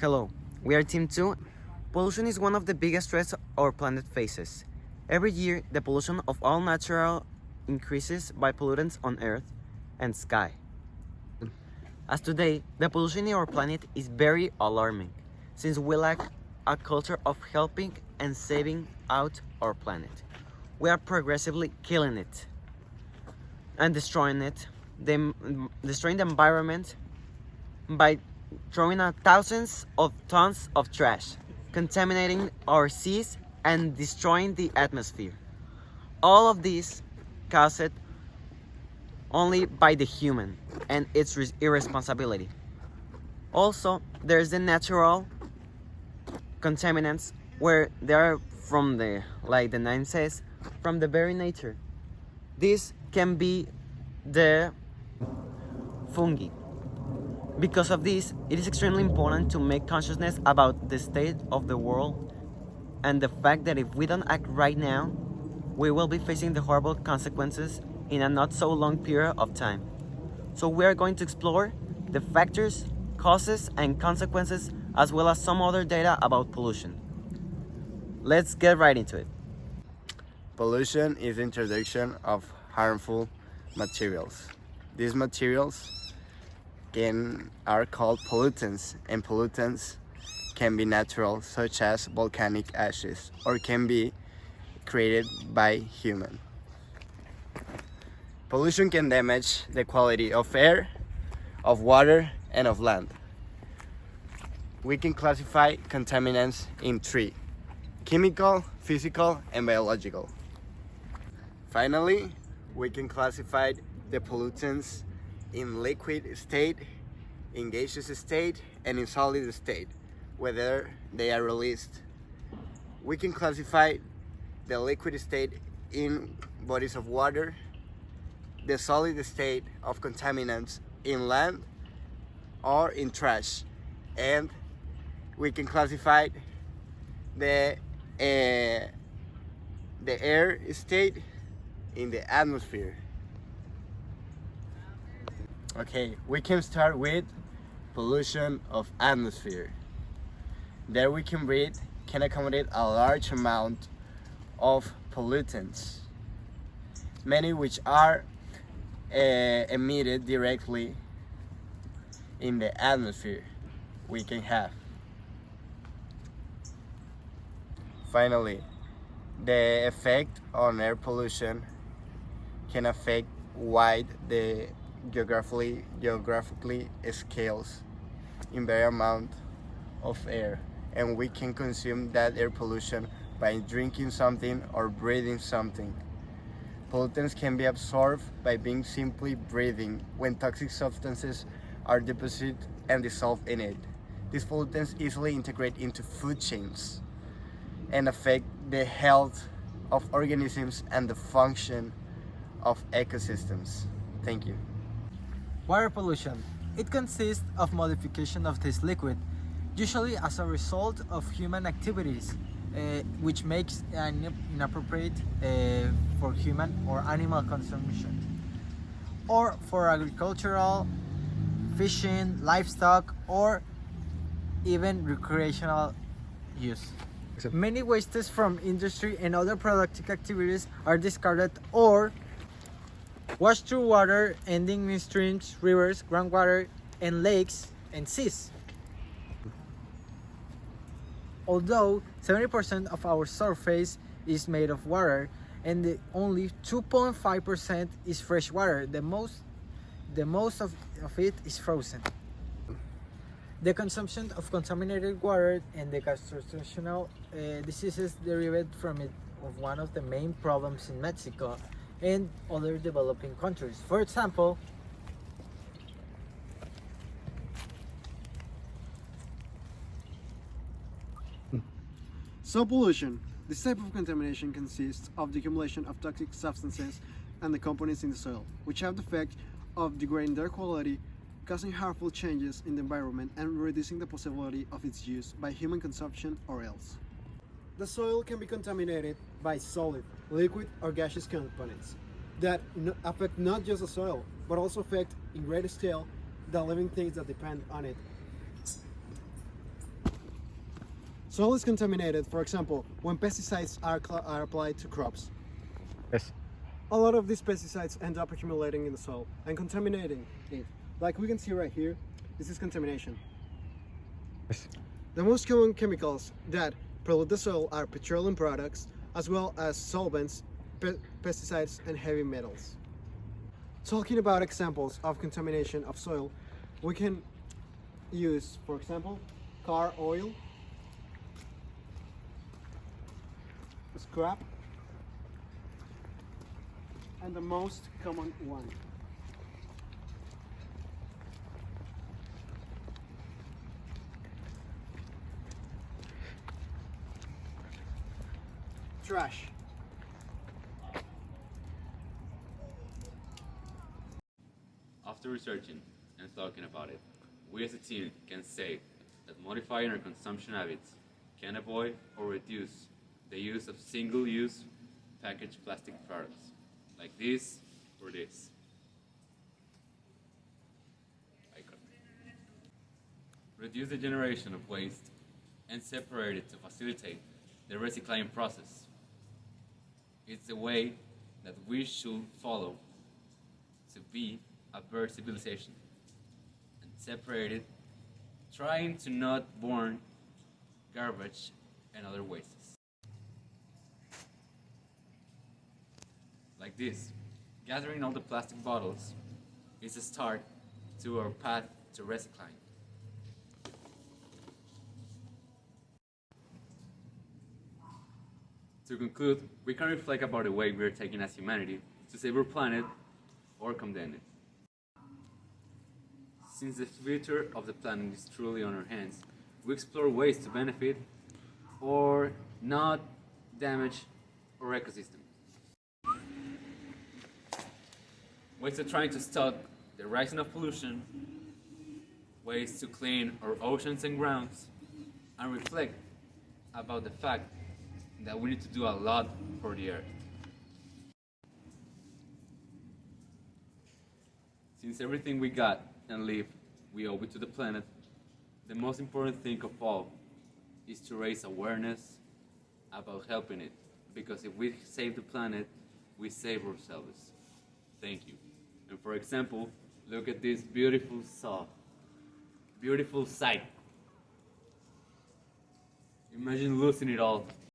Hello, we are Team 2. Pollution is one of the biggest threats our planet faces. Every year, the pollution of all natural increases by pollutants on Earth and sky. As today, the pollution in our planet is very alarming, since we lack a culture of helping and saving out our planet. We are progressively killing it and destroying it, destroying the environment by throwing out thousands of tons of trash, contaminating our seas and destroying the atmosphere. All of this caused only by the human and its irresponsibility. Also, there's the natural contaminants where they are from the, like the name says, from the very nature. This can be the fungi. Because of this, it is extremely important to make consciousness about the state of the world and the fact that if we don't act right now, we will be facing the horrible consequences in a not so long period of time. So we are going to explore the factors, causes, and consequences, as well as some other data about pollution. Let's get right into it. Pollution is the introduction of harmful materials. These materials are called pollutants, and pollutants can be natural, such as volcanic ashes, or can be created by human. Pollution can damage the quality of air, of water, and of land. We can classify contaminants in three: chemical, physical, and biological. Finally, we can classify the pollutants in liquid state, in gaseous state, and in solid state, whether they are released. We can classify the liquid state in bodies of water, the solid state of contaminants in land or in trash, and we can classify the air state in the atmosphere. Okay, we can start with pollution of atmosphere. There we can breathe can accommodate a large amount of pollutants, many which are emitted directly in the atmosphere we can have. Finally, the effect on air pollution can affect wide the geographically scales in very amount of air, and we can consume that air pollution by drinking something or breathing something. Pollutants can be absorbed by being simply breathing when toxic substances are deposited and dissolved in it. These pollutants easily integrate into food chains and affect the health of organisms and the function of ecosystems. Thank you. Water pollution. It consists of modification of this liquid, usually as a result of human activities, which makes it inappropriate for human or animal consumption, or for agricultural, fishing, livestock, or even recreational use. Many wastes from industry and other productive activities are discarded or washed through water, ending in streams, rivers, groundwater, and lakes and seas. Although 70% of our surface is made of water and only 2.5% is fresh water, the most of it is frozen. The consumption of contaminated water and the gastrointestinal diseases derived from it of one of the main problems in Mexico and other developing countries. For example, soil pollution. This type of contamination consists of the accumulation of toxic substances and the components in the soil, which have the effect of degrading their quality, causing harmful changes in the environment, and reducing the possibility of its use by human consumption or else. The soil can be contaminated by solid, liquid, or gaseous components that affect not just the soil, but also affect in greater scale the living things that depend on it. Soil is contaminated, for example, when pesticides are applied to crops. Yes. A lot of these pesticides end up accumulating in the soil and contaminating it. Like we can see right here, this is contamination. Yes. The most common chemicals that pollute the soil are petroleum products, as well as solvents, pesticides, and heavy metals. Talking about examples of contamination of soil, we can use, for example, car oil, scrap, and the most common one, trash. After researching and talking about it, we as a team can say that modifying our consumption habits can avoid or reduce the use of single-use packaged plastic products, like this or this. Reduce the generation of waste and separate it to facilitate the recycling process. It's the way that we should follow to be a bird civilization and separate it, trying to not burn garbage and other wastes. Like this, gathering all the plastic bottles is a start to our path to recycling. To conclude, we can reflect about the way we are taking as humanity to save our planet or condemn it. Since the future of the planet is truly on our hands, we explore ways to benefit or not damage our ecosystem. Ways of trying to stop the rising of pollution, ways to clean our oceans and grounds, and reflect about the fact that we need to do a lot for the earth. Since everything we got and live, we owe it to the planet, the most important thing of all is to raise awareness about helping it. Because if we save the planet, we save ourselves. Thank you. And for example, look at this beautiful sight. Imagine losing it all.